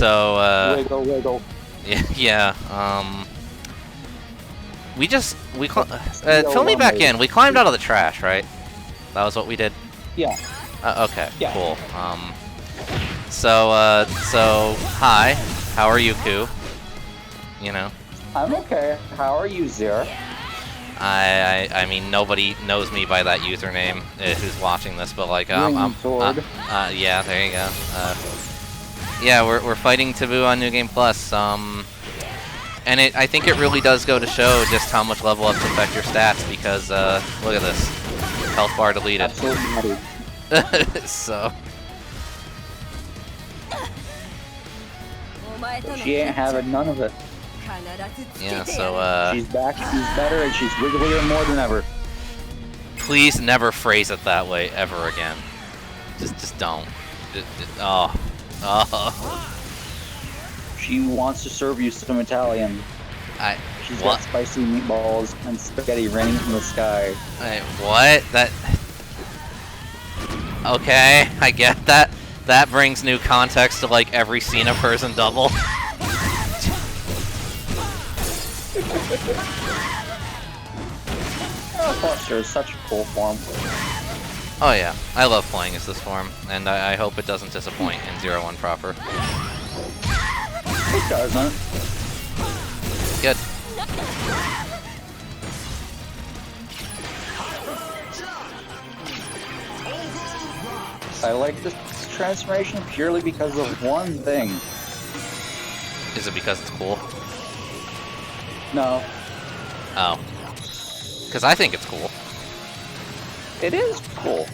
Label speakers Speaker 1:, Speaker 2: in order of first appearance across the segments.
Speaker 1: So,
Speaker 2: Wiggle, wiggle.
Speaker 1: yeah, fill me back in. We climbed out of the trash, right? That was what we did?
Speaker 2: Yeah.
Speaker 1: Okay,
Speaker 2: Yeah.
Speaker 1: cool. So, hi. How are you, Koo? You know?
Speaker 2: I'm okay. How are you, Zero?
Speaker 1: I mean, nobody knows me by that username who's watching this, but like,
Speaker 2: Sword.
Speaker 1: yeah, there you go. Yeah, we're fighting Taboo on New Game Plus. And I think it really does go to show just how much level ups affect your stats because look at this, health bar deleted.
Speaker 2: Absolutely.
Speaker 1: So.
Speaker 2: She ain't having none of it.
Speaker 1: Yeah, so
Speaker 2: she's back, she's better, and she's wigglier more than ever.
Speaker 1: Please never phrase it that way ever again. Just don't. Oh.
Speaker 2: She wants to serve you some Italian. She's got spicy meatballs and spaghetti raining from the sky.
Speaker 1: What? That... Okay, I get that. That brings new context to like every scene of hers in Double.
Speaker 2: Foster is such a cool form.
Speaker 1: Oh yeah, I love playing as this form, and I hope it doesn't disappoint in 0-1 proper.
Speaker 2: It doesn't.
Speaker 1: Good.
Speaker 2: I like this transformation purely because of one thing.
Speaker 1: Is it because it's cool?
Speaker 2: No.
Speaker 1: Oh. Because I think it's cool.
Speaker 2: It is cool.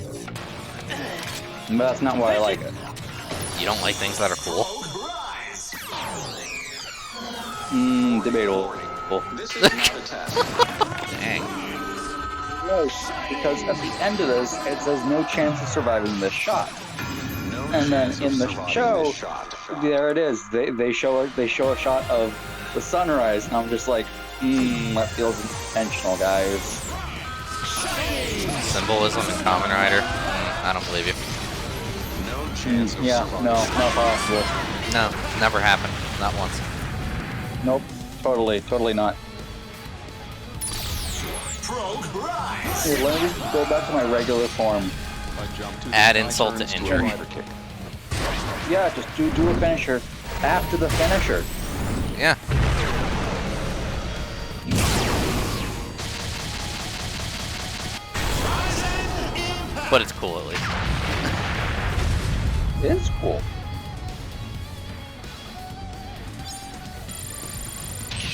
Speaker 2: But that's not why I like it.
Speaker 1: You don't like things that are cool?
Speaker 2: Debatable.
Speaker 3: This is not a test.
Speaker 1: Dang.
Speaker 2: Yes, because at the end of this, it says no chance of surviving this shot.
Speaker 3: No
Speaker 2: And then
Speaker 3: chance
Speaker 2: in
Speaker 3: of
Speaker 2: the
Speaker 3: surviving
Speaker 2: show,
Speaker 3: this shot.
Speaker 2: there it is. They show a shot of the sunrise, and I'm just like, that feels intentional, guys.
Speaker 1: Symbolism in Kamen Rider? I don't believe you.
Speaker 3: No chance of
Speaker 2: Yeah,
Speaker 3: surviving.
Speaker 2: no, not possible.
Speaker 1: No, never happened. Not once.
Speaker 2: Nope, totally not. Hey, let me just go back to my regular form.
Speaker 1: Add insult to injury.
Speaker 2: Yeah, just do a finisher after the finisher.
Speaker 1: Yeah. But it's cool at least.
Speaker 2: It's cool.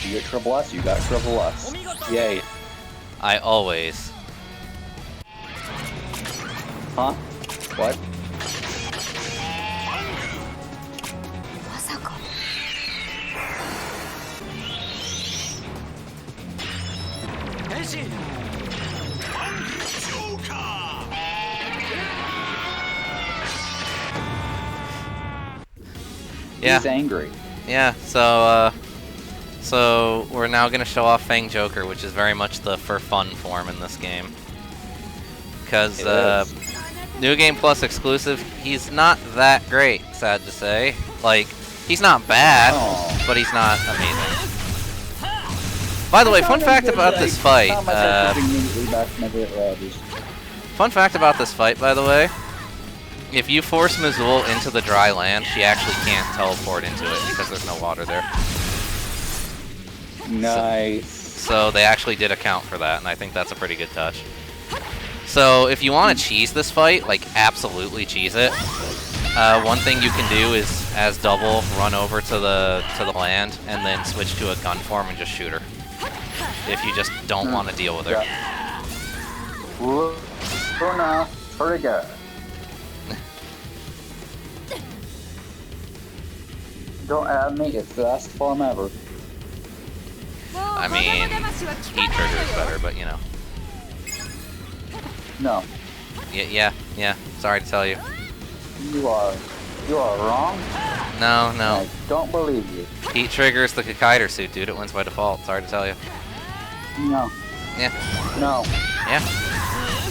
Speaker 2: You get triple S, you got triple S. Yay.
Speaker 1: I always.
Speaker 2: Huh? What?
Speaker 1: Yeah.
Speaker 2: He's angry.
Speaker 1: Yeah, so we're now gonna show off Fang Joker, which is very much the for fun form in this game. Because New Game Plus exclusive, he's not that great, sad to say. Like, he's not bad, but he's not amazing. By the way, fun fact about this fight. Fun fact about this fight, by the way. If you force Mazul into the dry land, she actually can't teleport into it because there's no water there.
Speaker 2: Nice.
Speaker 1: So they actually did account for that, and I think that's a pretty good touch. So if you want to cheese this fight, like absolutely cheese it, one thing you can do is, as Double, run over to the land and then switch to a gun form and just shoot her. If you just don't want to deal with her.
Speaker 2: Luna, trigger. Don't add me, it's the best form ever.
Speaker 1: I mean, heat trigger is better, but you know.
Speaker 2: No.
Speaker 1: Yeah. Sorry to tell you.
Speaker 2: You are wrong.
Speaker 1: No.
Speaker 2: I don't believe you.
Speaker 1: Heat triggers the Kakaider suit, dude. It wins by default. Sorry to tell you.
Speaker 2: No.
Speaker 1: Yeah.
Speaker 2: No.
Speaker 1: Yeah.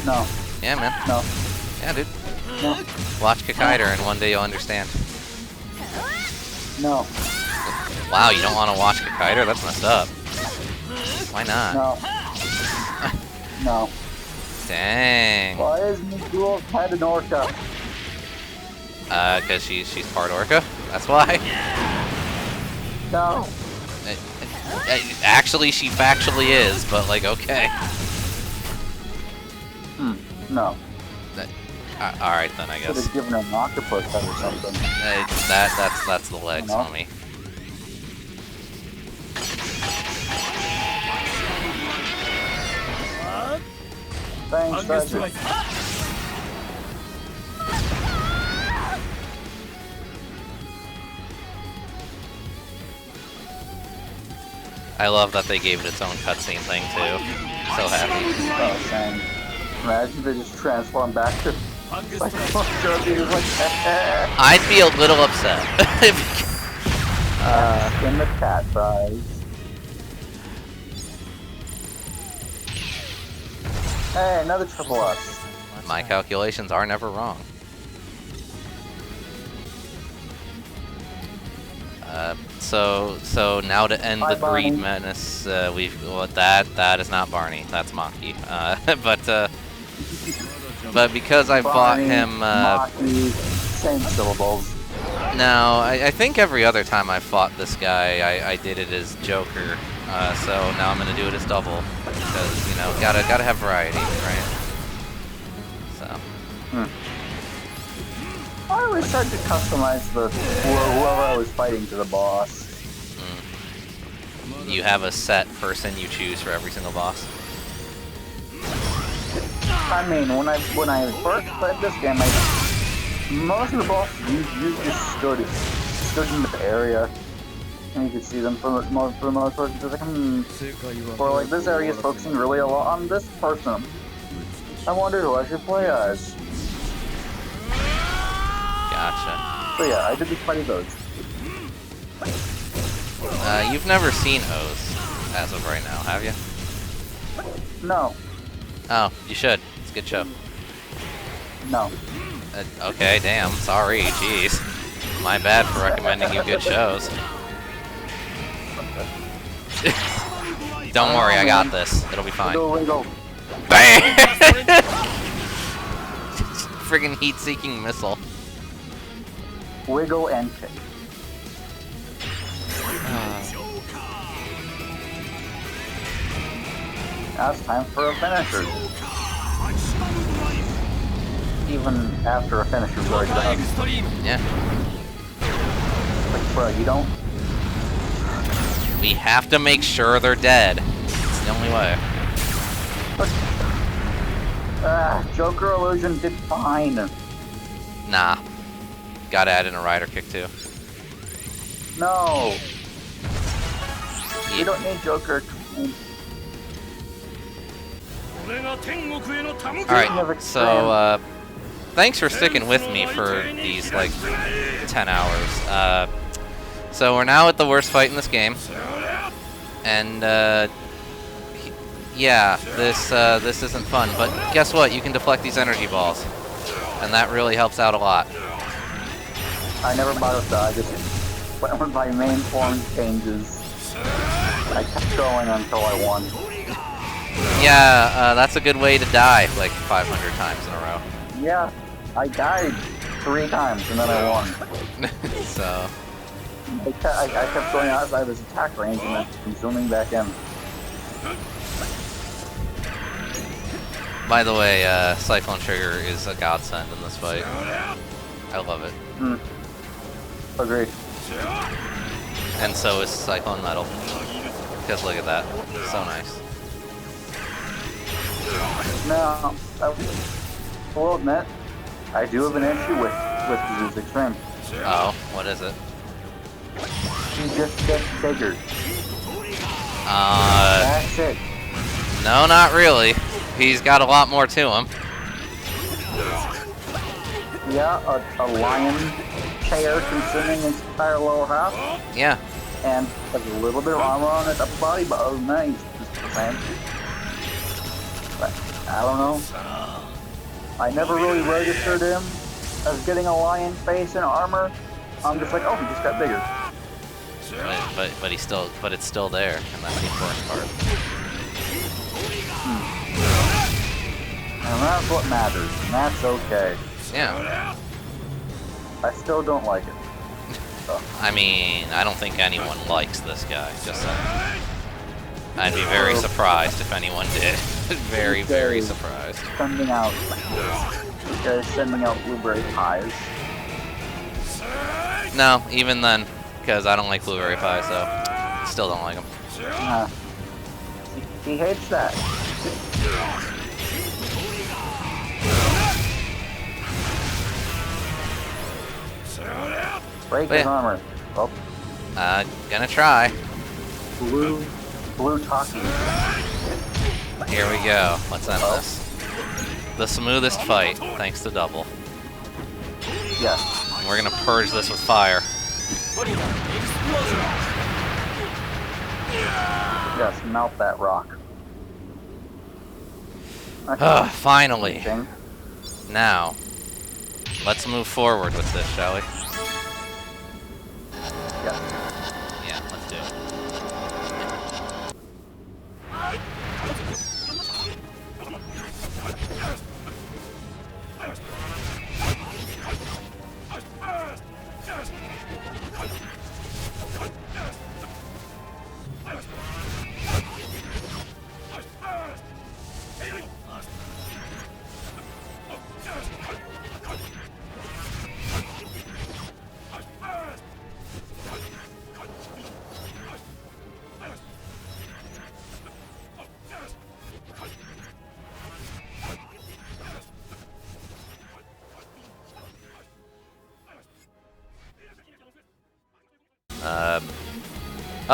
Speaker 2: No.
Speaker 1: Yeah, man.
Speaker 2: No.
Speaker 1: Yeah, dude.
Speaker 2: No.
Speaker 1: Watch Kakaider, and one day you'll understand.
Speaker 2: No.
Speaker 1: Wow, you don't want to watch Kaider? That's messed up. Why not?
Speaker 2: No. No.
Speaker 1: Dang.
Speaker 2: Why is Miguel head an orca?
Speaker 1: Cause she's part orca. That's why.
Speaker 2: No.
Speaker 1: Actually, she factually is, but like, okay.
Speaker 2: No.
Speaker 1: All right then, I
Speaker 2: Should
Speaker 1: guess.
Speaker 2: have given her an octopus head or something.
Speaker 1: That's the legs,
Speaker 2: No.
Speaker 1: homie.
Speaker 2: Thanks, Sergeant.
Speaker 1: I love that they gave it its own cutscene thing too. So happy.
Speaker 2: Oh, same. Imagine if they just transform back to like
Speaker 1: I'd be a little upset.
Speaker 2: in the cat fries. Hey, another triple S.
Speaker 1: My calculations are never wrong. So now to end
Speaker 2: Hi,
Speaker 1: the greed
Speaker 2: Barney.
Speaker 1: menace, that is not Barney. That's Monkey. But because I fought
Speaker 2: Barney,
Speaker 1: him,
Speaker 2: Maki, same syllables.
Speaker 1: no, I think every other time I fought this guy, I did it as Joker. So now I'm gonna do it as double because you know gotta have variety, right? So.
Speaker 2: I always tried to customize whoever I was fighting to the boss.
Speaker 1: You have a set person you choose for every single boss.
Speaker 2: I mean, when I first played this game, most of the bosses you just stood in the area, and you could see them for the most part. Just like, or like this area is focusing really a lot on this person. I wonder who I should play as.
Speaker 1: Gotcha.
Speaker 2: So yeah, I did just fight those.
Speaker 1: You've never seen O's as of right now, have you?
Speaker 2: No,
Speaker 1: Oh, you should. It's a good show.
Speaker 2: no.
Speaker 1: Okay, damn. Sorry. Jeez. My bad for recommending you good shows. Don't worry, I got this. It'll be fine.
Speaker 2: Wiggle.
Speaker 1: Bang! Friggin' heat-seeking missile.
Speaker 2: Wiggle and kick. Now it's time for a finisher. Even after a finisher's already done.
Speaker 1: Yeah.
Speaker 2: Like, bro, you don't.
Speaker 1: We have to make sure they're dead. It's the only way.
Speaker 2: Joker illusion did fine.
Speaker 1: Nah. Gotta add in a rider kick too.
Speaker 2: No, you
Speaker 1: Yeah.
Speaker 2: don't need Joker.
Speaker 1: Alright, so, thanks for sticking with me for these, like, 10 hours. So we're now at the worst fight in this game. And, yeah, this isn't fun. But guess what? You can deflect these energy balls. And that really helps out a lot.
Speaker 2: I never bothered that. I just went with my main form changes. I kept going until I won.
Speaker 1: Yeah, that's a good way to die, like, 500 times in a row.
Speaker 2: Yeah, I died 3 times and then I won.
Speaker 1: So...
Speaker 2: I kept going outside of his attack range and then zooming back in.
Speaker 1: By the way, Cyclone Trigger is a godsend in this fight. I love it.
Speaker 2: Agreed.
Speaker 1: And so is Cyclone Metal. Because look at that. So nice.
Speaker 2: Now, I will admit, I do have an issue with Zeus Extreme.
Speaker 1: Oh, what is it?
Speaker 2: He just gets bigger. That's it.
Speaker 1: No, not really. He's got a lot more to him.
Speaker 2: Yeah, a lion chair consuming his entire lower half,
Speaker 1: Yeah.
Speaker 2: and has a little bit of armor on his upper body, but other than that, he's just the same. But, I don't know. I never really registered him as getting a lion face and armor. I'm just like, oh, he just got bigger.
Speaker 1: but it's still there, and that's the important part.
Speaker 2: And that's what matters, and that's okay.
Speaker 1: Yeah.
Speaker 2: I still don't like it. So.
Speaker 1: I mean, I don't think anyone likes this guy. Just saying. I'd be very surprised if anyone did. very surprised.
Speaker 2: Sending out, guys sending out blueberry pies.
Speaker 1: No, even then, because I don't like blueberry pie, so still don't like him.
Speaker 2: He hates that. Break his armor. Oh.
Speaker 1: Gonna try.
Speaker 2: Blue talking.
Speaker 1: Here we go. Let's end this. The smoothest fight, thanks to Double.
Speaker 2: Yes.
Speaker 1: We're gonna purge this with fire.
Speaker 2: Yes, melt that rock.
Speaker 1: Finally. Now, let's move forward with this, shall we? Yeah, let's do it.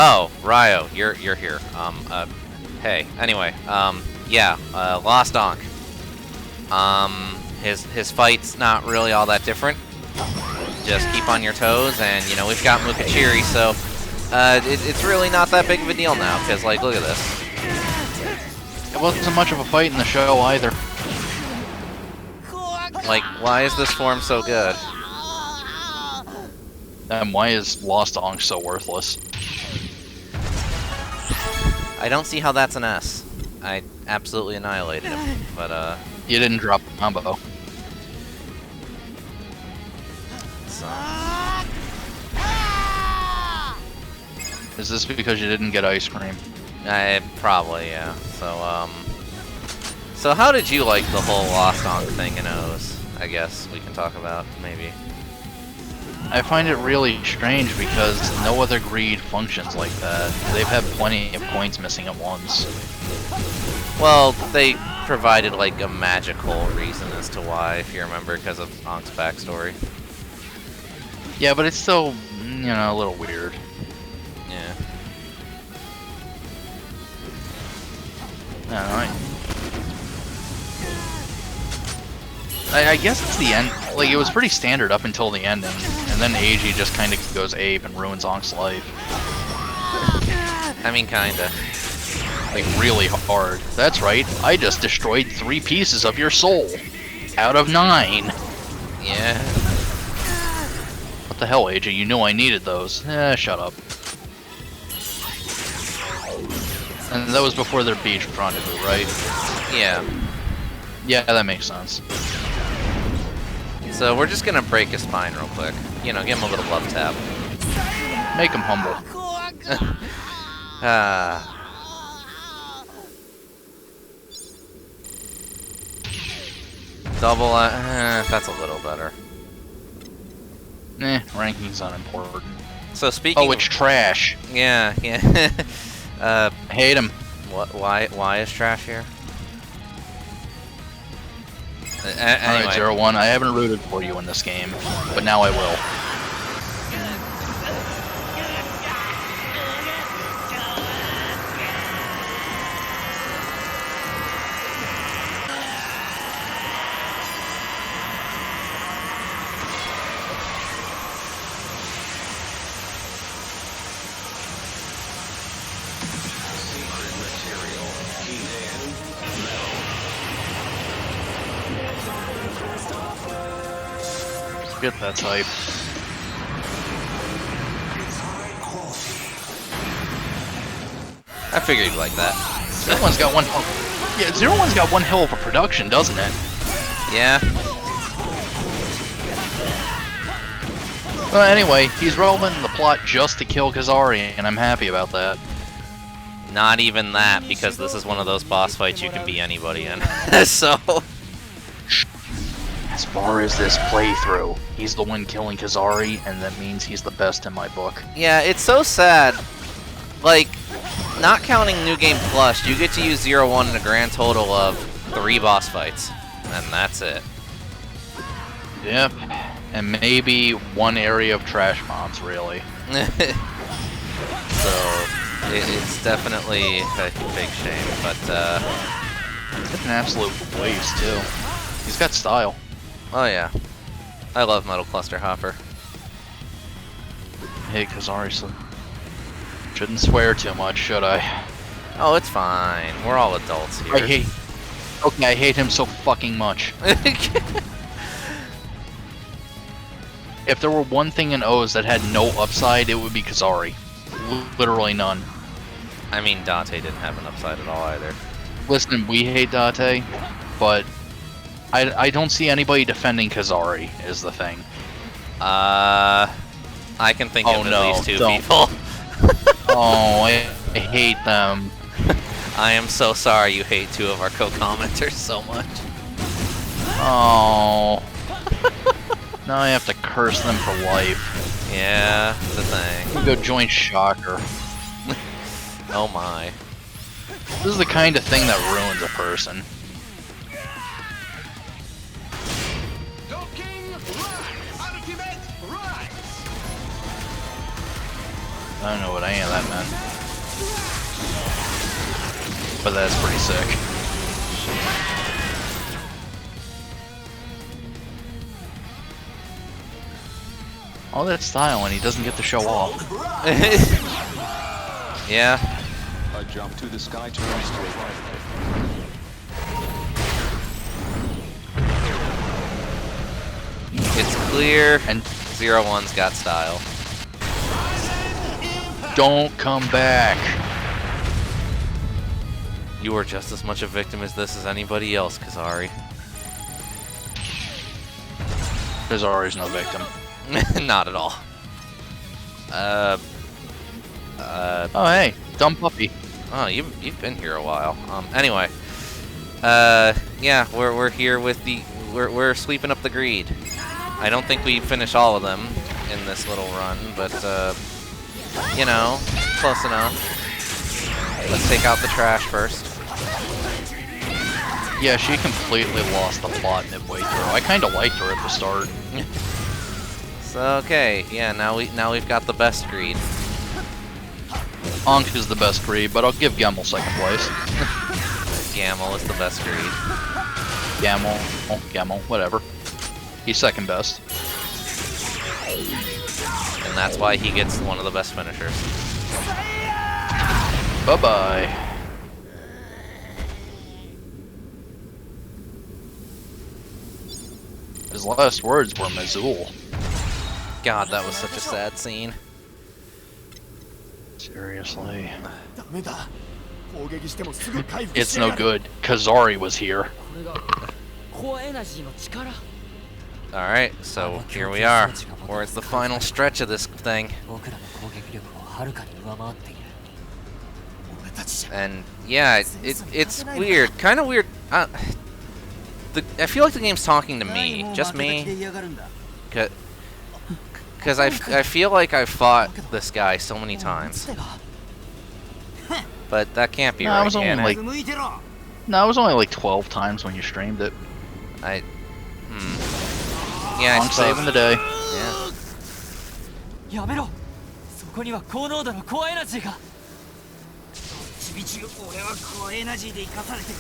Speaker 1: Oh, Ryo, you're here. Hey. Anyway, yeah, Lost Ankh. His fight's not really all that different. Just keep on your toes, and you know we've got Mukachiri, so it's really not that big of a deal now. Cause like, look at this.
Speaker 4: It wasn't much of a fight in the show either.
Speaker 1: Like, why is this form so good?
Speaker 4: And why is Lost Ankh so worthless?
Speaker 1: I don't see how that's an S. I absolutely annihilated him, but
Speaker 4: You didn't drop the combo.
Speaker 1: So.
Speaker 4: Is this because you didn't get ice cream?
Speaker 1: Probably, yeah. So how did you like the whole Lost Ankh thing in O's? I guess we can talk about, maybe.
Speaker 4: I find it really strange because no other greed functions like that. They've had plenty of coins missing at once.
Speaker 1: Well, they provided like a magical reason as to why, if you remember, because of Ankh's backstory.
Speaker 4: Yeah, but it's still, you know, a little weird.
Speaker 1: Yeah.
Speaker 4: I guess it's the end. Like, it was pretty standard up until the ending, and then Eiji just kind of goes ape and ruins Ankh's life.
Speaker 1: I mean, kinda.
Speaker 4: Like, really hard. That's right, I just destroyed 3 pieces of your soul. Out of 9.
Speaker 1: Yeah.
Speaker 4: What the hell, Eiji? You knew I needed those. Shut up. And that was before their beach rendezvous, right?
Speaker 1: Yeah.
Speaker 4: Yeah, that makes sense.
Speaker 1: So we're just gonna break his spine real quick. You know, give him a little love tap.
Speaker 4: Make him humble.
Speaker 1: Double, that's a little better.
Speaker 4: Ranking's unimportant.
Speaker 1: So speaking
Speaker 4: Oh, it's trash.
Speaker 1: Yeah.
Speaker 4: I hate him.
Speaker 1: What? Why is trash here? Anyway.
Speaker 4: Alright, 0-1, I haven't rooted for you in this game, but now I will. Get that type.
Speaker 1: I figured you'd like that.
Speaker 4: Zero One's got one. Yeah, Zero One's got one hell of a production, doesn't it?
Speaker 1: Yeah.
Speaker 4: Well, anyway, he's relevant in the plot just to kill Kazari, and I'm happy about that.
Speaker 1: Not even that, because this is one of those boss fights you can be anybody in. So.
Speaker 4: As far as this playthrough, he's the one killing Kazari, and that means he's the best in my book.
Speaker 1: Yeah, it's so sad. Like, not counting New Game Plus, you get to use 0-1 in a grand total of 3 boss fights. And that's it.
Speaker 4: Yep. And maybe one area of trash mobs, really.
Speaker 1: So, it's definitely a big shame, but,
Speaker 4: It's an absolute waste, too. He's got style.
Speaker 1: oh yeah. I love Metal Cluster Hopper.
Speaker 4: Hey, Kazari, so shouldn't swear too much, should I?
Speaker 1: Oh, it's fine. We're all adults here.
Speaker 4: Okay, I hate him so fucking much. If there were one thing in O's that had no upside, it would be Kazari. Literally none.
Speaker 1: I mean, Dante didn't have an upside at all either.
Speaker 4: Listen, we hate Date, but I don't see anybody defending Kazari, is the thing.
Speaker 1: I can think of at least 2 people.
Speaker 4: Oh, I hate them.
Speaker 1: I am so sorry you hate 2 of our co-commenters so much.
Speaker 4: Oh. Now I have to curse them for life.
Speaker 1: Yeah, the thing.
Speaker 4: I'll go join Shocker.
Speaker 1: Oh my.
Speaker 4: This is the kind of thing that ruins a person. I don't know what any of that meant. But that's pretty sick. All that style and he doesn't get to show off.
Speaker 1: Yeah.
Speaker 3: A jump to the sky turns to a right.
Speaker 1: It's clear,
Speaker 4: And
Speaker 1: 0-1's got style.
Speaker 4: don't come back.
Speaker 1: You are just as much a victim as this as anybody else, Kazari.
Speaker 4: Kazari's no victim.
Speaker 1: Not at all.
Speaker 4: Oh hey, dumb puppy.
Speaker 1: Oh, you've been here a while. Anyway. Yeah, we're here with the we're sweeping up the greed. I don't think we finish all of them in this little run, but you know, close enough. Let's take out the trash first.
Speaker 4: Yeah, she completely lost the plot midway through. I kind of liked her at the start.
Speaker 1: So okay, yeah, now we've got the best greed.
Speaker 4: Ankh is the best greed, but I'll give Gemmel second place.
Speaker 1: Gamel is the best greed.
Speaker 4: Gemmel, whatever. He's second best.
Speaker 1: And that's why he gets one of the best finishers.
Speaker 4: Bye-bye. His last words were Mazul.
Speaker 1: God, that was such a sad scene.
Speaker 4: Seriously. It's no good. Kazari was here.
Speaker 1: Alright, so here we are. We're at the final stretch of this thing. And yeah, it's weird. Kind of weird. I feel like the game's talking to me. Just me. Because I feel like I've fought this guy so many times. But that can't be right,
Speaker 4: it was only
Speaker 1: can it?
Speaker 4: No, it was only like 12 times when you streamed it.
Speaker 1: Yeah, I
Speaker 4: I'm
Speaker 1: suppose.
Speaker 4: saving the day.
Speaker 1: Yeah.
Speaker 5: やめろそこには高濃度のコアエナジーがちびちび俺はコアエナジーで生かされてる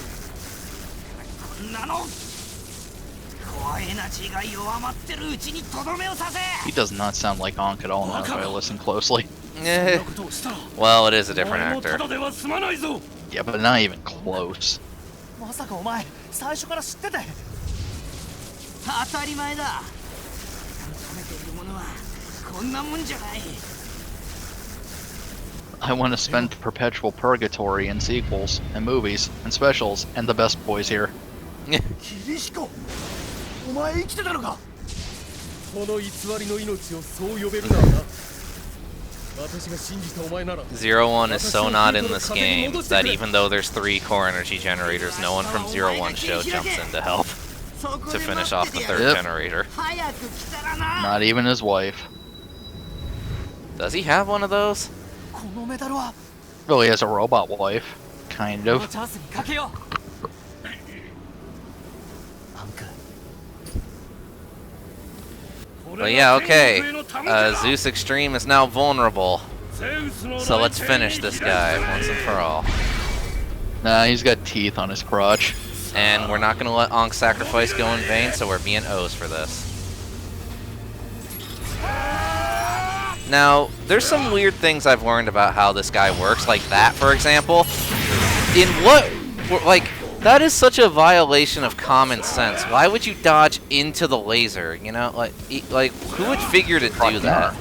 Speaker 5: こんなのコアエナジーが弱まってるうちにとどめをさせ
Speaker 4: He does not sound like Ankh at all now if I listen closely.
Speaker 1: Well, it is a different actor.
Speaker 4: Yeah, but not even close.
Speaker 5: まさかお前最初から知ってて当たり前だ求めているものはこんなもんじゃない
Speaker 4: I want to spend perpetual purgatory in sequels and movies and specials and the best boys here.
Speaker 5: キリシコお前生きてたのかこの偽りの命をそう呼べるならな私が信じたお前なら
Speaker 1: Zero One is so not in this game that even though there's 3 core energy generators, no one from Zero One show jumps in to help to finish off the 3rd generator.
Speaker 5: 早く来たらな
Speaker 4: Not even his wife.
Speaker 1: Does he have one of those?
Speaker 5: このメダルは
Speaker 4: Well, he has a robot wife. Kind
Speaker 5: この
Speaker 4: of.
Speaker 5: チャンスにかけようアンク
Speaker 1: But yeah, okay. Zeus Extreme is now vulnerable. So let's finish this guy once and for all.
Speaker 4: Nah, he's got teeth on his crotch.
Speaker 1: And we're not going to let Ank's sacrifice go in vain, so we're being O's for this. Now, there's some weird things I've learned about how this guy works, like that, for example. In what... Like, that is such a violation of common sense. Why would you dodge into the laser, you know? Like who would figure to do that?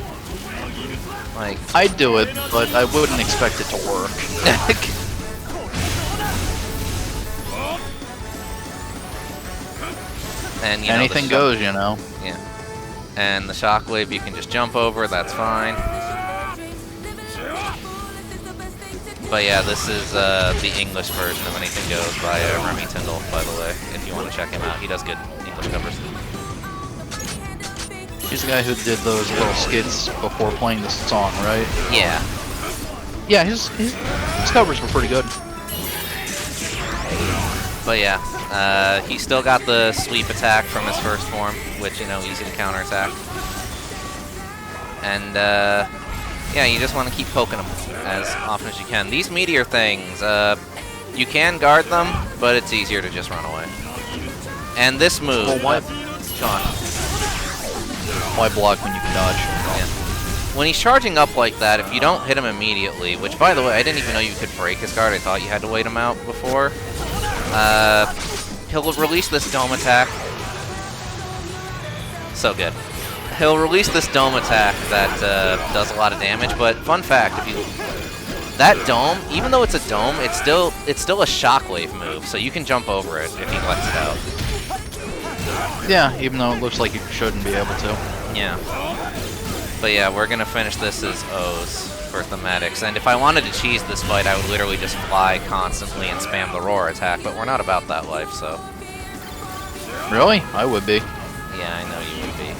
Speaker 1: Like...
Speaker 4: I'd do it, but I wouldn't expect it to work.
Speaker 1: And, you know,
Speaker 4: anything goes, you know.
Speaker 1: Yeah. And the shockwave you can just jump over, that's fine. But yeah, this is the English version of Anything Goes by Remy Tyndall, by the way, if you want to check him out. He does good English covers.
Speaker 4: He's the guy who did those little skits before playing the song, right?
Speaker 1: Yeah.
Speaker 4: Yeah, his covers were pretty good.
Speaker 1: But yeah, he still got the sweep attack from his first form, which, you know, easy to counterattack. And, yeah, you just want to keep poking them as often as you can. These meteor things, you can guard them, but it's easier to just run away. And this move...
Speaker 4: Well, why...
Speaker 1: Go on.
Speaker 4: Why block when you can dodge?
Speaker 1: Yeah. When he's charging up like that, if you don't hit him immediately, which, by the way, I didn't even know you could break his guard. I thought you had to wait him out before. He'll release this dome attack. So good. He'll release this dome attack that does a lot of damage, but fun fact, if you... That dome, even though it's a dome, it's still a shockwave move, so you can jump over it if he lets it out.
Speaker 4: Yeah, even though it looks like you shouldn't be able to.
Speaker 1: Yeah. But yeah, we're gonna finish this as O's for thematics, and if I wanted to cheese this fight, I would literally just fly constantly and spam the roar attack, but we're not about that life, so...
Speaker 4: Really? I would be.
Speaker 1: Yeah, I know you would be.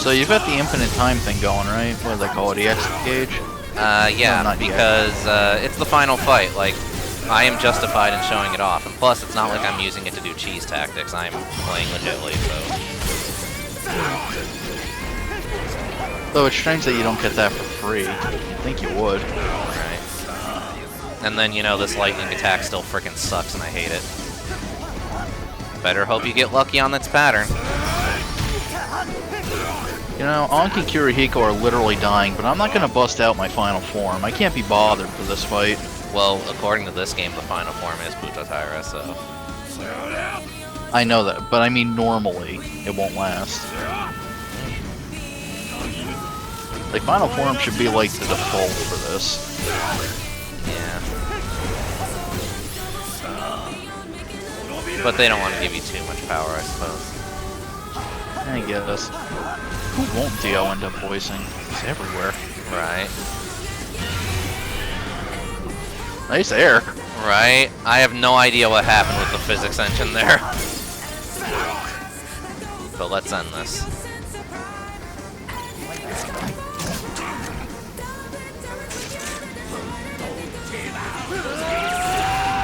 Speaker 4: So you've got the infinite time thing going, right? What do they call it, EX gauge?
Speaker 1: Yeah,
Speaker 4: not
Speaker 1: because it's the final fight, like, I am justified in showing it off, and plus it's not like I'm using it to do cheese tactics, I'm playing legitly, so...
Speaker 4: Though it's strange that you don't get that for free. You'd think you would.
Speaker 1: Right. And then, you know, this lightning attack still frickin' sucks and I hate it. Better hope you get lucky on its pattern.
Speaker 4: You know, Ankh and Kirihiko are literally dying, but I'm not gonna bust out my final form. I can't be bothered for this fight.
Speaker 1: Well, according to this game, the final form is Butatyra, so...
Speaker 4: I know that, but I mean normally, it won't last. Like, final form should be like the default for this.
Speaker 1: Yeah. But they don't want to give you too much power, I suppose.
Speaker 4: I guess. Who won't Dio end up voicing? He's everywhere.
Speaker 1: Right.
Speaker 4: Nice air.
Speaker 1: Right? I have no idea what happened with the physics engine there. But let's end this.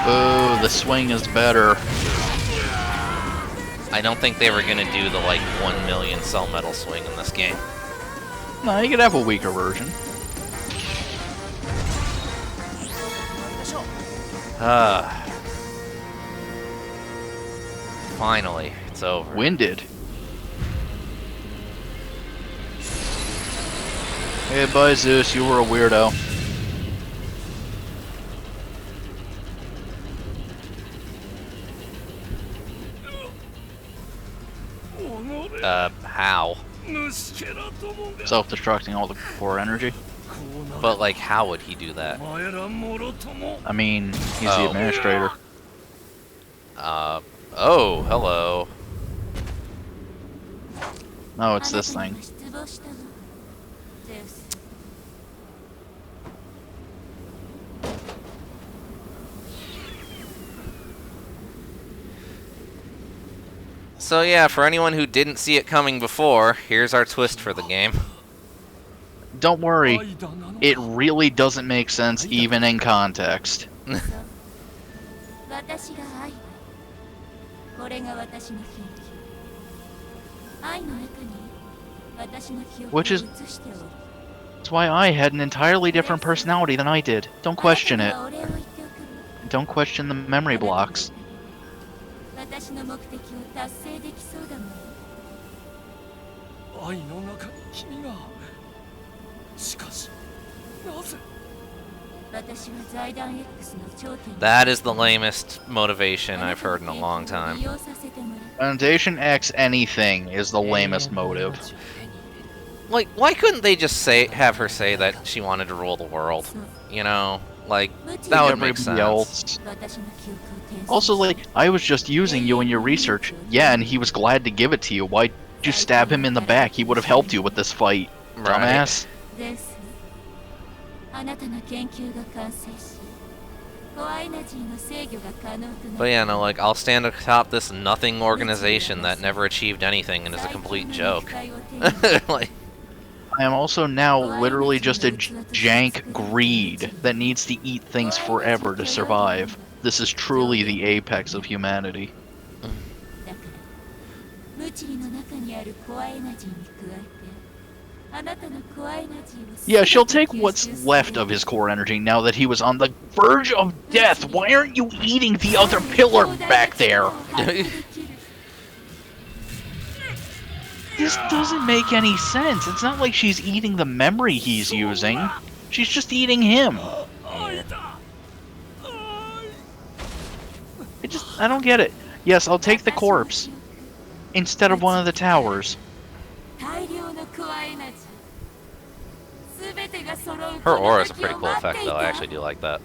Speaker 4: Ooh, the swing is better.
Speaker 1: I don't think they were gonna do the, like, 1 million cell metal swing in this game.
Speaker 4: No, you could have a weaker version.
Speaker 1: Finally, it's over.
Speaker 4: Winded. Hey, bye, Zeus. You were a weirdo.
Speaker 1: How?
Speaker 4: Self-destructing all the core energy.
Speaker 1: But like, how would he do that?
Speaker 4: I mean, he's the administrator.
Speaker 1: Oh, hello.
Speaker 4: No, it's this thing.
Speaker 1: So yeah, for anyone who didn't see it coming before, here's our twist for the game.
Speaker 4: Don't worry, it really doesn't make sense even in context. Which is that's why I had an entirely different personality than I did. Don't question it. Don't question the memory blocks.
Speaker 1: That is the lamest motivation I've heard in a long time.
Speaker 4: Foundation X anything is the lamest motive.
Speaker 1: Like, why couldn't they just have her say that she wanted to rule the world? You know, like, that would make sense.
Speaker 4: Else. Also, like, I was just using you in your research. Yeah, and he was glad to give it to you. Why'd you stab him in the back? He would have helped you with this fight, dumbass.
Speaker 1: But yeah, no, like, I'll stand atop this nothing organization that never achieved anything and is a complete joke. Like,
Speaker 4: I am also now literally just a jank greed that needs to eat things forever to survive. This is truly the apex of humanity. Yeah, she'll take what's left of his core energy now that he was on the verge of death. Why aren't you eating the other pillar back there? This doesn't make any sense. It's not like she's eating the memory he's using. She's just eating him. I don't get it. Yes, I'll take the corpse instead of one of the towers.
Speaker 1: her aura is a pretty cool effect, though. I actually do like that.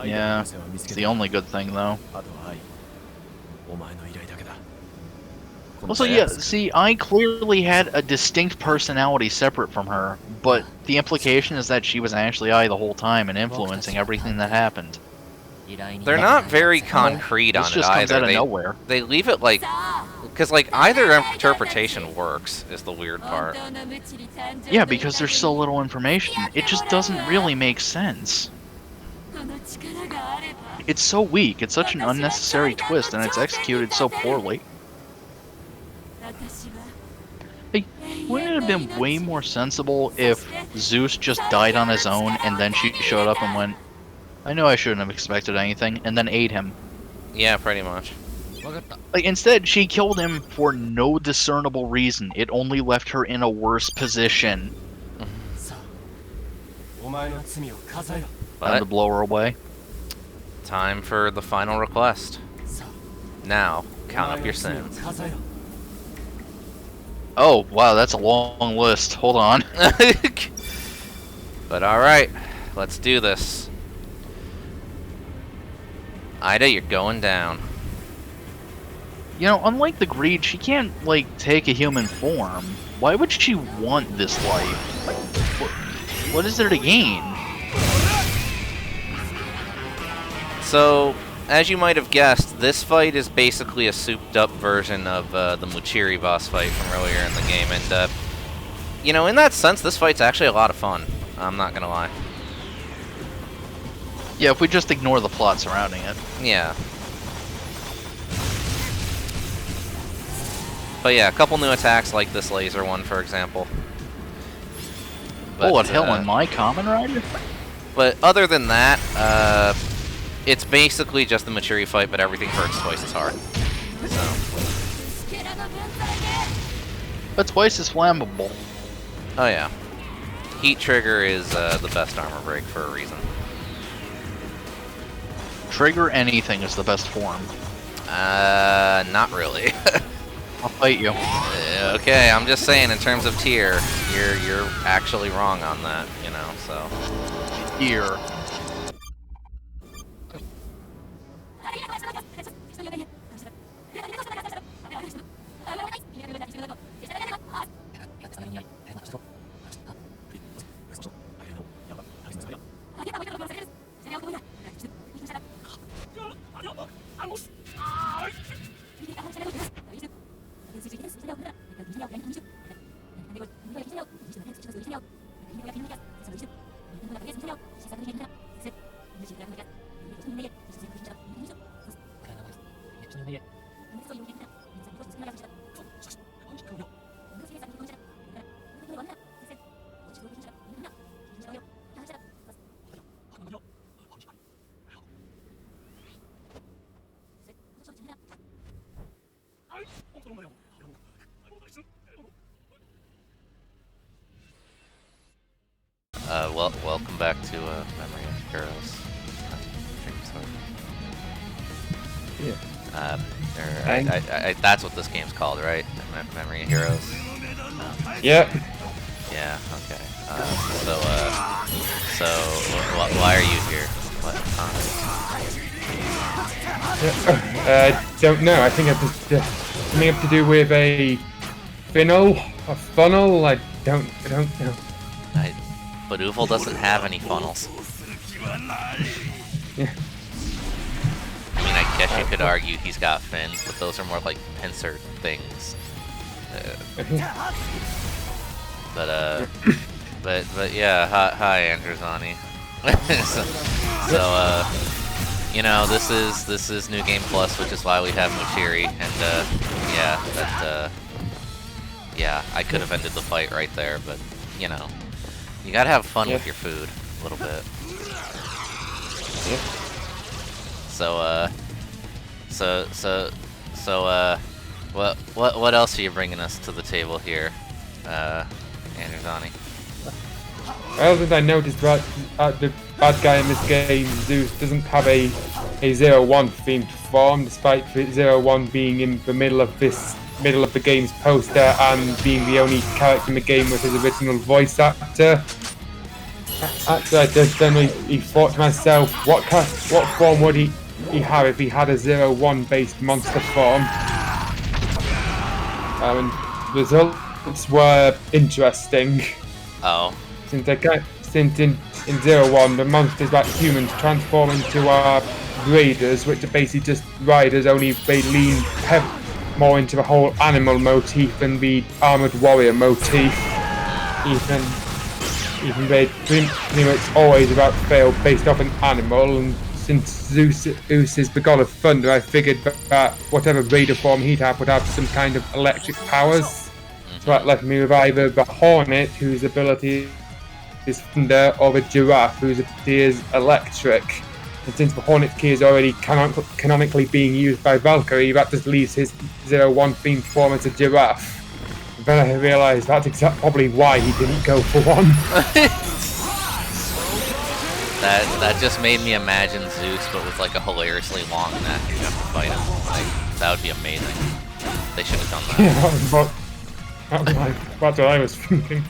Speaker 4: Yeah, it's the only good thing, though. Also, yeah, see, I clearly had a distinct personality separate from her, but the implication is that she was actually I the whole time and influencing everything that happened.
Speaker 1: They're not very concrete on
Speaker 4: this
Speaker 1: it
Speaker 4: just comes
Speaker 1: either.
Speaker 4: out of nowhere.
Speaker 1: They leave it like, because like either interpretation works is the weird part.
Speaker 4: Yeah, because there's so little information. It just doesn't really make sense. It's so weak. It's such an unnecessary twist, and it's executed so poorly. Hey, wouldn't it have been way more sensible if Zeus just died on his own and then she showed up and went, I know I shouldn't have expected anything, and then ate him?
Speaker 1: Yeah, pretty much.
Speaker 4: Like, instead, she killed him for no discernible reason. It only left her in a worse position. Time to blow her away.
Speaker 1: Time for the final request. Now, count up your sins.
Speaker 4: Oh, wow, that's a long list. Hold on.
Speaker 1: But alright, let's do this. Ida, you're going down.
Speaker 4: You know, unlike the Greed, she can't, like, take a human form. Why would she want this life? Like, what is there to gain?
Speaker 1: So, as you might have guessed, this fight is basically a souped-up version of the Muchiri boss fight from earlier in the game, and, you know, in that sense, this fight's actually a lot of fun. I'm not gonna lie.
Speaker 4: Yeah, if we just ignore the plot surrounding it.
Speaker 1: Yeah. But yeah, a couple new attacks like this laser one, for example. But,
Speaker 4: Bullet hell in my Kamen Rider?
Speaker 1: But other than that, it's basically just the Muchiri fight, but everything hurts twice as hard. So.
Speaker 4: But twice as flammable.
Speaker 1: Oh yeah. Heat Trigger is the best armor break for a reason.
Speaker 4: Trigger anything is the best form.
Speaker 1: Not really.
Speaker 4: I'll fight you.
Speaker 1: Okay, I'm just saying in terms of tier, you're actually wrong on that, you know, so.
Speaker 4: Here.
Speaker 1: Welcome back to Memory of Heroes. Yeah. That's what this game's called, right? Memory of Heroes.
Speaker 6: Yep.
Speaker 1: Yeah. Okay. Why are you here? What?
Speaker 6: Don't know. I think it's something up to do with a funnel. I don't know.
Speaker 1: But Uval doesn't have any funnels.
Speaker 6: Yeah.
Speaker 1: I mean, I guess you could argue he's got fins, but those are more like pincer things. But yeah, hi Androzani. You know, this is New Game Plus, which is why we have Mochiri, and yeah, I could have ended the fight right there, but you know. You gotta have fun with your food a little bit. What else are you bringing us to the table here, Androzani?
Speaker 6: Well, since I noticed that the bad guy in this game, Zeus, doesn't have a 0-1 themed form, despite 0-1 being in the middle of the game's poster and being the only character in the game with his original voice actor. Actually, I just generally thought to myself, what form would he have if he had a 0-1 based monster form? And the results were interesting.
Speaker 1: Oh.
Speaker 6: Since in 0-1, the monsters like humans transform into raiders, which are basically just riders, only they lean more into the whole animal motif than the armored warrior motif. Even they pretty much always about fail based off an animal, and since Zeus is the god of thunder, I figured that whatever raider form he'd have would have some kind of electric powers. So that left me with either the Hornet, whose ability is thunder, or the Giraffe, whose ability is electric. And since the Hornet's key is already canonically being used by Valkyrie, that just leaves his 0-1 themed form as a giraffe. And then I realised that's probably why he didn't go for one.
Speaker 1: That just made me imagine Zeus, but with like a hilariously long neck. You have to fight him. Like, that would be amazing. They should have done that.
Speaker 6: Yeah, that's what I was thinking.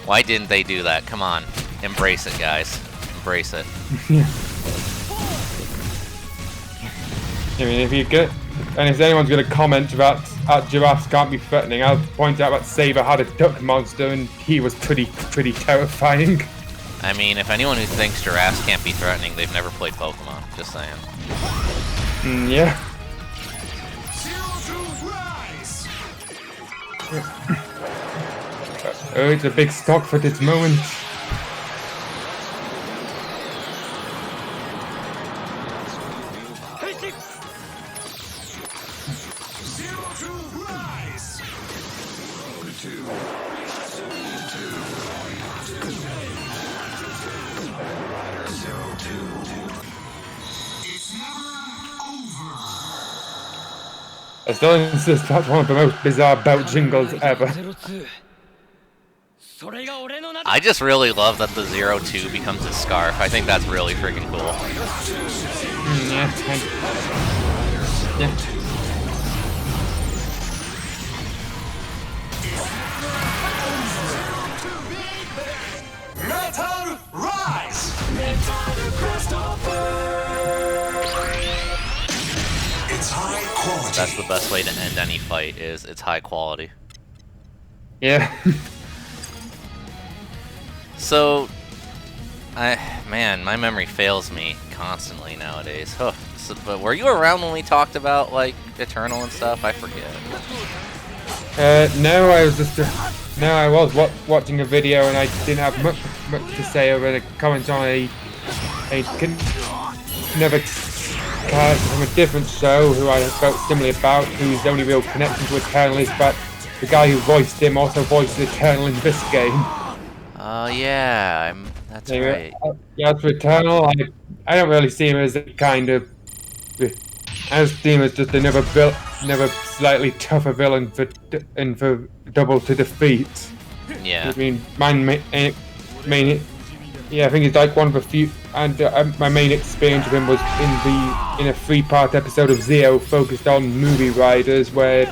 Speaker 1: Why didn't they do that? Come on. Embrace it, guys. Embrace it.
Speaker 6: I mean, if anyone's going to comment that giraffes can't be threatening, I'll point out that Saber had a duck monster and he was pretty terrifying.
Speaker 1: I mean, if anyone who thinks giraffes can't be threatening, they've never played Pokemon. Just saying.
Speaker 6: Yeah. Oh, it's a big stock for this moment. I still insist that's one of the most bizarre belt jingles ever.
Speaker 1: I just really love that the 0-2 becomes a scarf. I think that's really freaking cool.
Speaker 6: Yeah.
Speaker 1: That's the best way to end any fight, is it's high quality.
Speaker 6: Yeah.
Speaker 1: So, man, my memory fails me constantly nowadays. Huh. So, but were you around when we talked about, like, Eternal and stuff? I forget.
Speaker 6: No, I was just I was watching a video and I didn't have much to say over the comments on a another character from a different show who I felt similarly about, whose only real connection to Eternal is that the guy who voiced him also voiced Eternal in this game.
Speaker 1: Oh yeah, that's right.
Speaker 6: Yeah, as for Eternal, I don't really see him as a kind of. I see him as just another slightly tougher villain for Double to defeat.
Speaker 1: Yeah.
Speaker 6: I mean, yeah, I think he's like one of a few. And my main experience with him was in a 3-part episode of Zeo focused on movie riders, where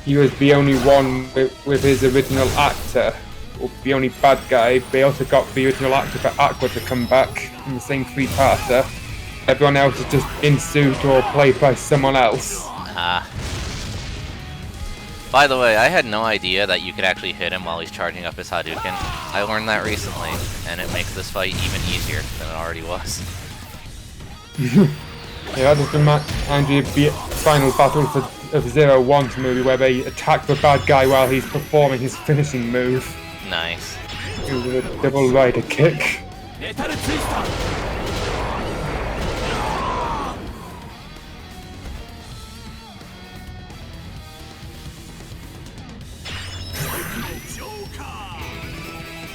Speaker 6: he was the only one with his original actor, or the only bad guy. They also got the original actor for Aqua to come back in the same 3-parter. Everyone else is just in suit or played by someone else.
Speaker 1: By the way, I had no idea that you could actually hit him while he's charging up his Hadouken. I learned that recently, and it makes this fight even easier than it already was.
Speaker 6: Yeah, that just reminds me of the final battle of Zero One's movie, where they attack the bad guy while he's performing his finishing move.
Speaker 1: Nice.
Speaker 6: It was a double rider kick.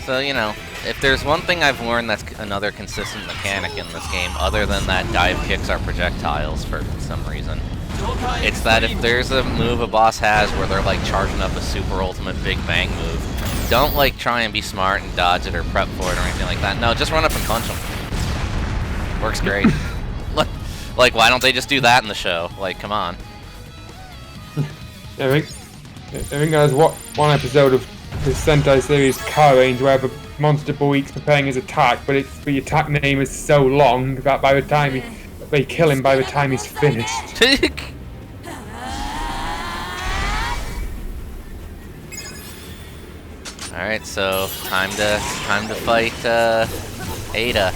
Speaker 1: So, you know, if there's one thing I've learned that's another consistent mechanic in this game, other than that dive kicks are projectiles for some reason, it's that if there's a move a boss has where they're like charging up a super ultimate big bang move, don't like try and be smart and dodge it or prep for it or anything like that. No, just run up and punch them. Works great. Like, why don't they just do that in the show? Like, come on.
Speaker 6: I think there's one episode of the Sentai series Car Range where the monster boy keeps preparing his attack, but the attack name is so long that by the time they kill him by the time he's finished.
Speaker 1: Alright, so time to fight Ada.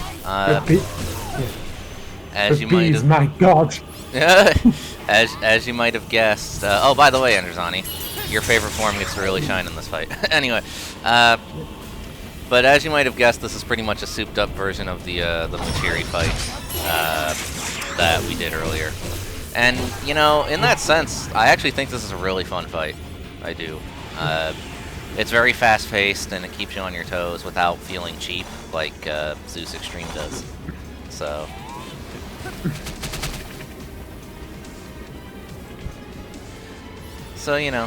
Speaker 1: As you might have,
Speaker 6: my god.
Speaker 1: as you might have guessed. Oh, by the way, Andrzani, your favorite form gets to really shine in this fight. Anyway, but as you might have guessed, this is pretty much a souped-up version of the Muchiri fight that we did earlier. And you know, in that sense, I actually think this is a really fun fight. I do. It's very fast-paced and it keeps you on your toes without feeling cheap, like Zeus Extreme does. So. So, you know,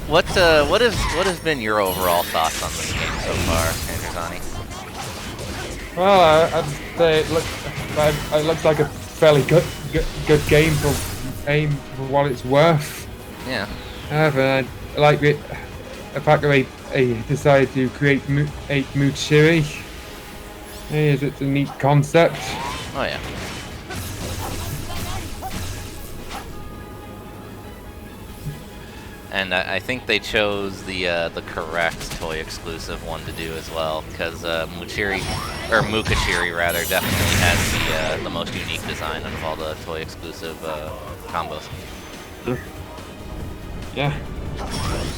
Speaker 1: what has been your overall thoughts on this game so far, Andrzani?
Speaker 6: Well, I'd say it looks like a fairly good game for what it's worth.
Speaker 1: Yeah.
Speaker 6: However, I like the fact that they decided to create Muchiri. It's a neat concept.
Speaker 1: Oh yeah. And I think they chose the correct toy exclusive one to do as well, because Mukachiri rather definitely has the most unique design out of all the toy exclusive combos.
Speaker 6: Yeah.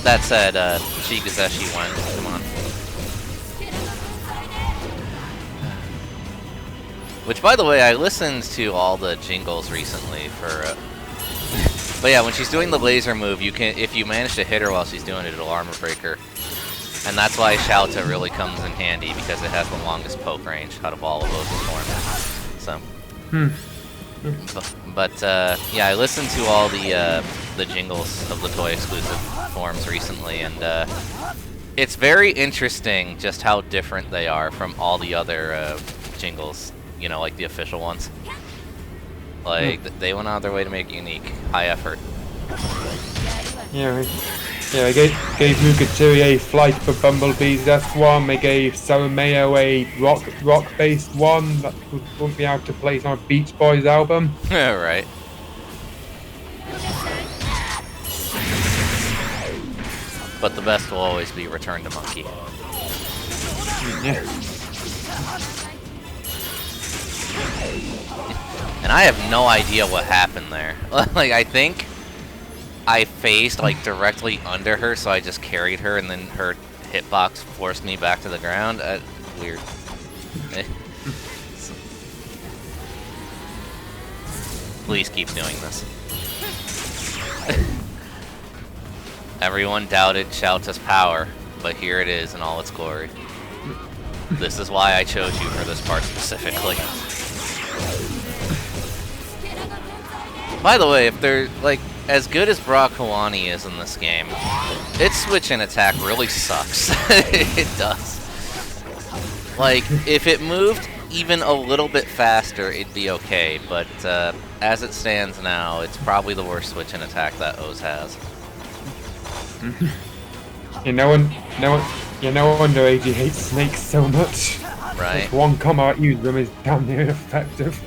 Speaker 1: That said, Shigazeshi won. Come on. Which, by the way, I listened to all the jingles recently for. But yeah, when she's doing the laser move, you can, if you manage to hit her while she's doing it, it'll armor break her. And that's why Shouta really comes in handy, because it has the longest poke range out of all of those forms. So. But yeah, I listened to all the jingles of the toy exclusive forms recently, and it's very interesting just how different they are from all the other jingles. You know, like the official ones. Like, they went out of their way to make it unique. High effort.
Speaker 6: Yeah, they gave Mukachiri a Flight for Bumblebees S1, they gave Sarumeyo a rock-based one that wouldn't be able to place on a Beach Boys album.
Speaker 1: Yeah, right. But the best will always be Return to Monkey.
Speaker 6: Yeah.
Speaker 1: And I have no idea what happened there. Like, I think I phased, like, directly under her, so I just carried her, and then her hitbox forced me back to the ground. Weird. Please keep doing this. Everyone doubted Shouta's power, but here it is in all its glory. This is why I chose you for this part specifically. By the way, if they're, like, as good as Brock Hawani is in this game, its switch in attack really sucks. It does. Like, if it moved even a little bit faster, it'd be okay, but as it stands now, it's probably the worst switch in attack that Oz has.
Speaker 6: No wonder AG hates snakes so much.
Speaker 1: Right.
Speaker 6: Like one combo at use them is damn near effective.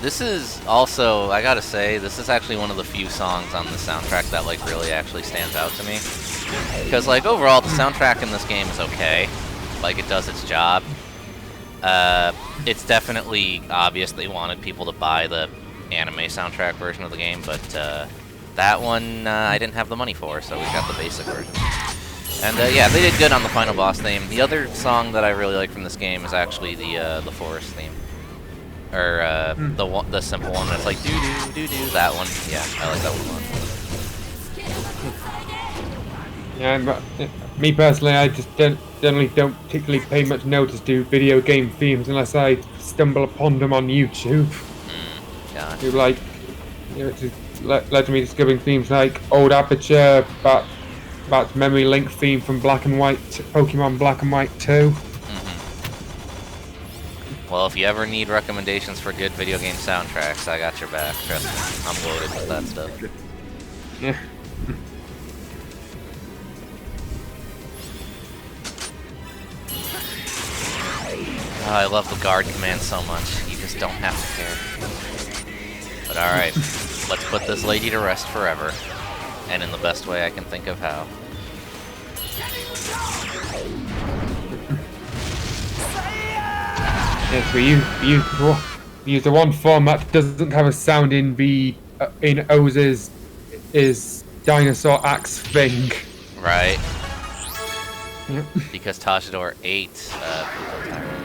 Speaker 1: This is also, I gotta say, this is actually one of the few songs on the soundtrack that, like, really actually stands out to me. Because, like, overall, the soundtrack in this game is okay. Like, it does its job. It's definitely obvious they wanted people to buy the anime soundtrack version of the game, but that one I didn't have the money for, so we got the basic version. And yeah, they did good on the final boss theme. The other song that I really like from this game is actually the forest theme. Or the simple one that's like doo doo doo doo. That one, yeah, I like that one a lot.
Speaker 6: Yeah, but me personally, I just generally don't particularly pay much notice to video game themes unless I stumble upon them on YouTube.
Speaker 1: Yeah.
Speaker 6: You like, it just led to me discovering themes like Old Aperture, about Memory Link theme from Black and White, Pokemon Black and White 2.
Speaker 1: Well, if you ever need recommendations for good video game soundtracks, I got your back. Trust me, I'm loaded with that stuff.
Speaker 6: Yeah.
Speaker 1: Oh, I love the guard command so much. You just don't have to care. But alright, let's put this lady to rest forever. And in the best way I can think of how.
Speaker 6: Yes, we use the one form that doesn't have a sound in Oz's is dinosaur axe thing.
Speaker 1: Right.
Speaker 6: Yep.
Speaker 1: Because Tajidor ate Pluto Tyrant.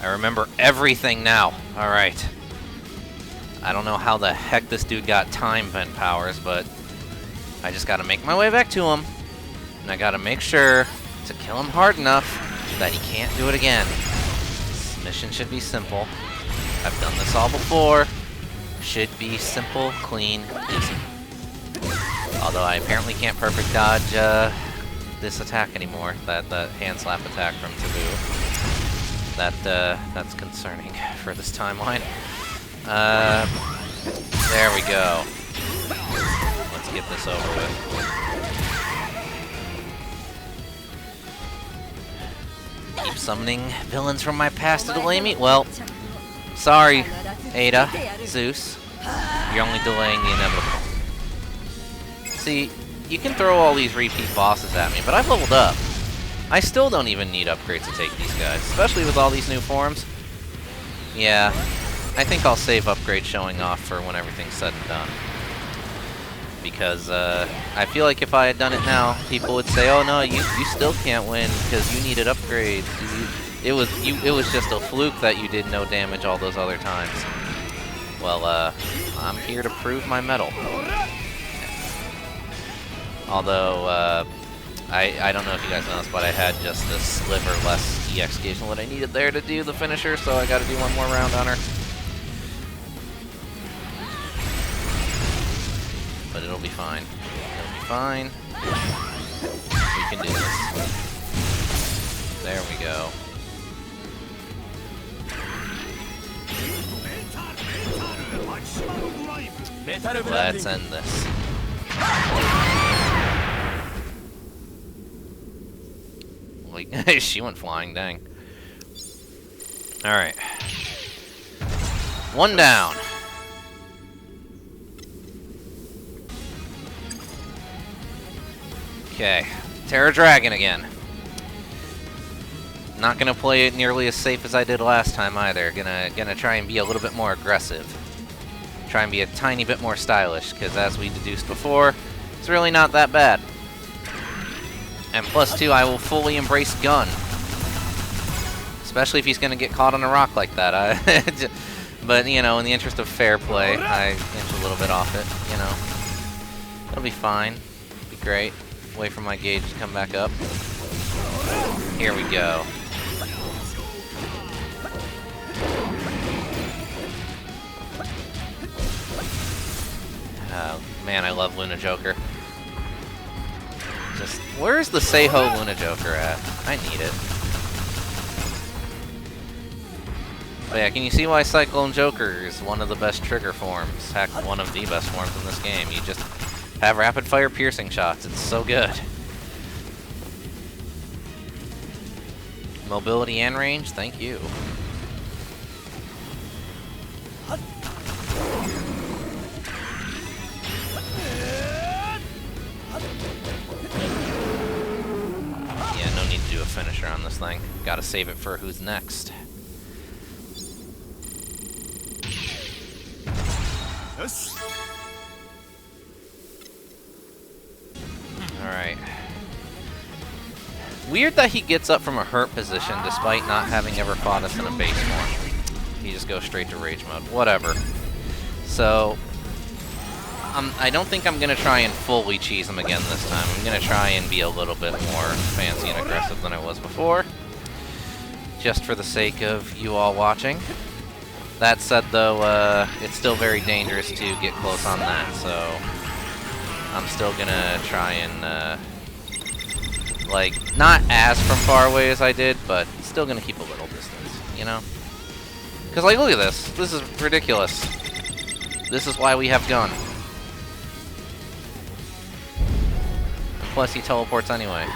Speaker 1: I remember everything now. Alright. I don't know how the heck this dude got time vent powers, but I just gotta make my way back to him. And I gotta make sure to kill him hard enough that he can't do it again. This mission should be simple. I've done this all before. Should be simple, clean, easy. Although I apparently can't perfect dodge this attack anymore. That hand slap attack from Taboo. That's concerning for this timeline. There we go. Let's get this over with. Keep summoning villains from my past to delay me? Well, sorry, Ada, Zeus. You're only delaying the inevitable. See, you can throw all these repeat bosses at me, but I've leveled up. I still don't even need upgrades to take these guys, especially with all these new forms. Yeah, I think I'll save upgrade showing off for when everything's said and done. because I feel like if I had done it now, people would say, "Oh no, you still can't win because you needed upgrades. It was just a fluke that you did no damage all those other times." Well, I'm here to prove my mettle. Although I don't know if you guys know this, but I had just a sliver less EX gauge than what I needed there to do the finisher, so I got to do one more round on her. But it'll be fine. It'll be fine. We can do this. There we go. Let's end this. Like, she went flying, dang. Alright. One down. Okay, Terra Dragon again. Not gonna play it nearly as safe as I did last time either. Gonna try and be a little bit more aggressive. Try and be a tiny bit more stylish, because as we deduced before, it's really not that bad. And plus 2, I will fully embrace Gun. Especially if he's gonna get caught on a rock like that. But, you know, in the interest of fair play, I inch a little bit off it, you know. It'll be fine. It'll be great. Wait for my gauge to come back up. Here we go. Man, I love Luna Joker. Just, where's the Seiho Luna Joker at? I need it. But yeah, can you see why Cyclone Joker is one of the best trigger forms? Heck, one of the best forms in this game. You just have rapid fire piercing shots. It's so good. Mobility and range, thank you. Yeah, no need to do a finisher on this thing. Gotta save it for who's next. Alright. Weird that he gets up from a hurt position despite not having ever fought us in a base form. He just goes straight to rage mode. Whatever. So, I don't think I'm going to try and fully cheese him again this time. I'm going to try and be a little bit more fancy and aggressive than I was before. Just for the sake of you all watching. That said, though, it's still very dangerous to get close on that, so I'm still gonna try and, like, not as from far away as I did, but still gonna keep a little distance, you know? Because, like, look at this. This is ridiculous. This is why we have Gun. Plus, he teleports anyway.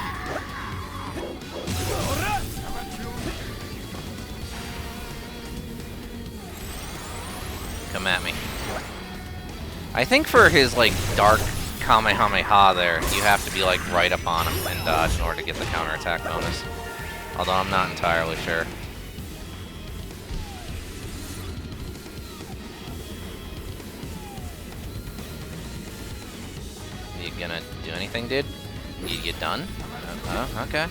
Speaker 1: Come at me. I think for his, like, dark Kamehameha there, you have to be, like, right up on him and dodge in order to get the counterattack bonus. Although I'm not entirely sure. You gonna do anything, dude? You done? Oh, okay.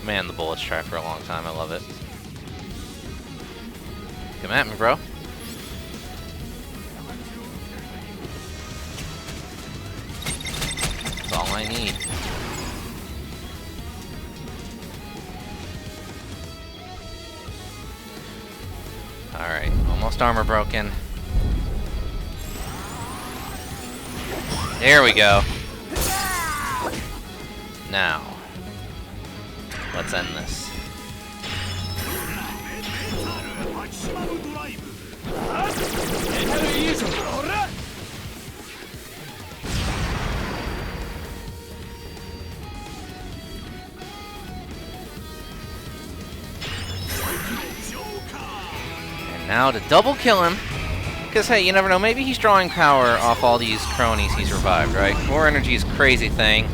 Speaker 1: Man, the bullets try for a long time. I love it. Come at me, bro. That's all I need. Alright, almost armor broken. There we go. Now, let's end this. And now to double kill him. Because, hey, you never know. Maybe he's drawing power off all these cronies he's revived, right? Core Energy's crazy thing.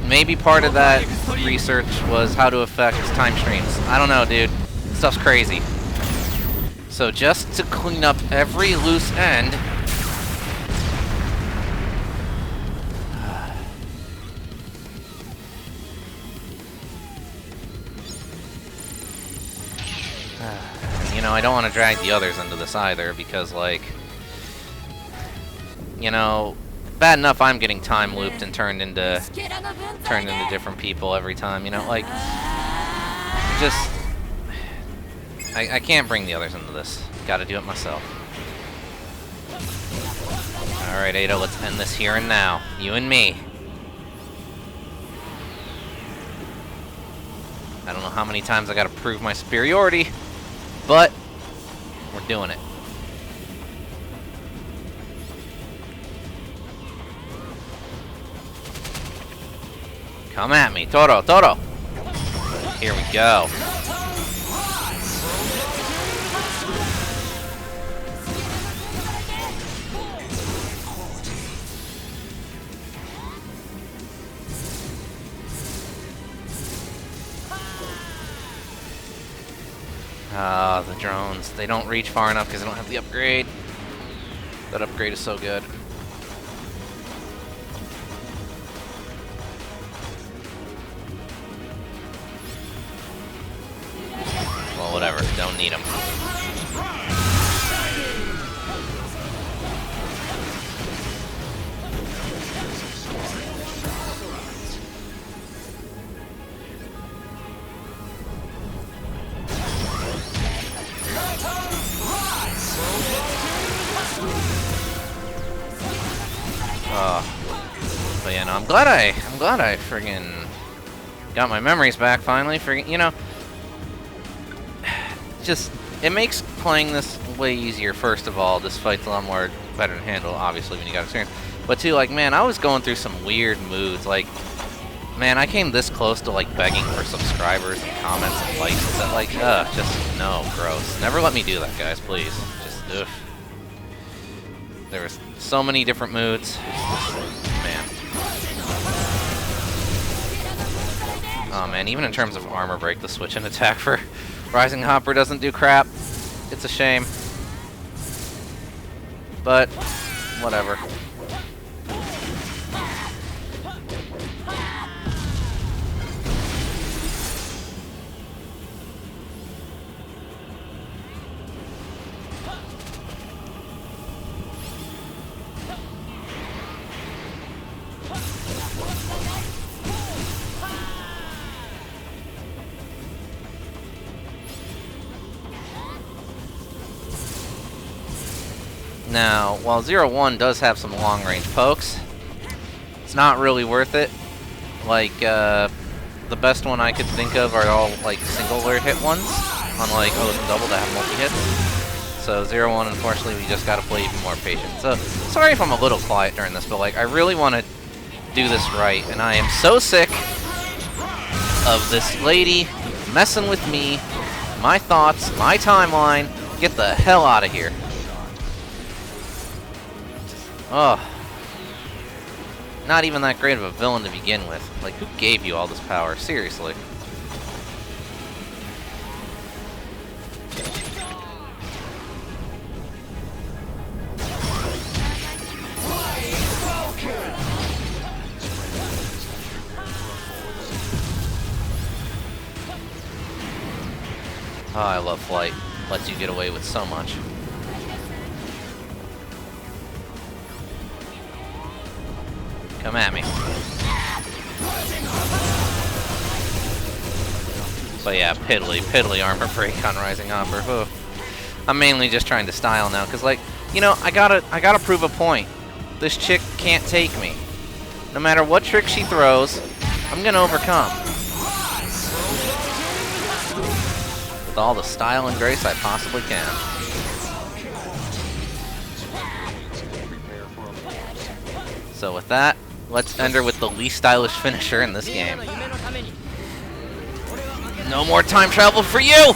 Speaker 1: Maybe part of that research was how to affect time streams. I don't know, dude. stuff's crazy. So just to clean up every loose end... You know, I don't want to drag the others into this either, because, like... You know, bad enough I'm getting time looped and turned into different people every time, you know, like... Just... I can't bring the others into this. Gotta do it myself. Alright, Ada, let's end this here and now. You and me. I don't know how many times I gotta prove my superiority, but we're doing it. Come at me, Toro, Toro! Here we go. Ah, the drones. They don't reach far enough because I don't have the upgrade. That upgrade is so good. Well, whatever. Don't need them. But yeah, no, I'm glad I friggin' got my memories back finally. Friggin', you know, just it makes playing this way easier. First of all, this fight's a lot more better to handle, obviously, when you got experience. But two, like, man, I was going through some weird moods. Like, man, I came this close to like begging for subscribers and comments and likes. That, like, just no, gross. Never let me do that, guys, please. Just, ugh. There was so many different moods. Man. Oh man, even in terms of armor break, the switch and attack for Rising Hopper doesn't do crap. It's a shame. But, whatever. Now, while 0-1 does have some long-range pokes, it's not really worth it. Like, the best one I could think of are all, like, singular hit ones, unlike O's and Double that have multi-hits. So 0-1, unfortunately, we just gotta play even more patient. So, sorry if I'm a little quiet during this, but, like, I really want to do this right, and I am so sick of this lady messing with me, my thoughts, my timeline. Get the hell out of here. Oh. Not even that great of a villain to begin with. Like, who gave you all this power? Seriously. Oh, I love Flight. Lets you get away with so much. Come at me. But yeah, piddly armor break on Rising Hopper. Ooh. I'm mainly just trying to style now, cause like, you know, I gotta prove a point. This chick can't take me. No matter what trick she throws, I'm gonna overcome. With all the style and grace I possibly can. So with that, let's end her with the least stylish finisher in this game. No more time travel for you!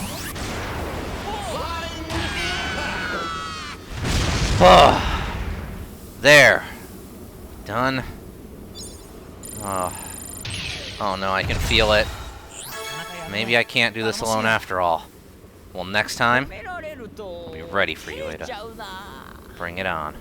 Speaker 1: Oh, there. Done. Oh no, I can feel it. Maybe I can't do this alone after all. Well, next time, I'll be ready for you, Ada. Bring it on.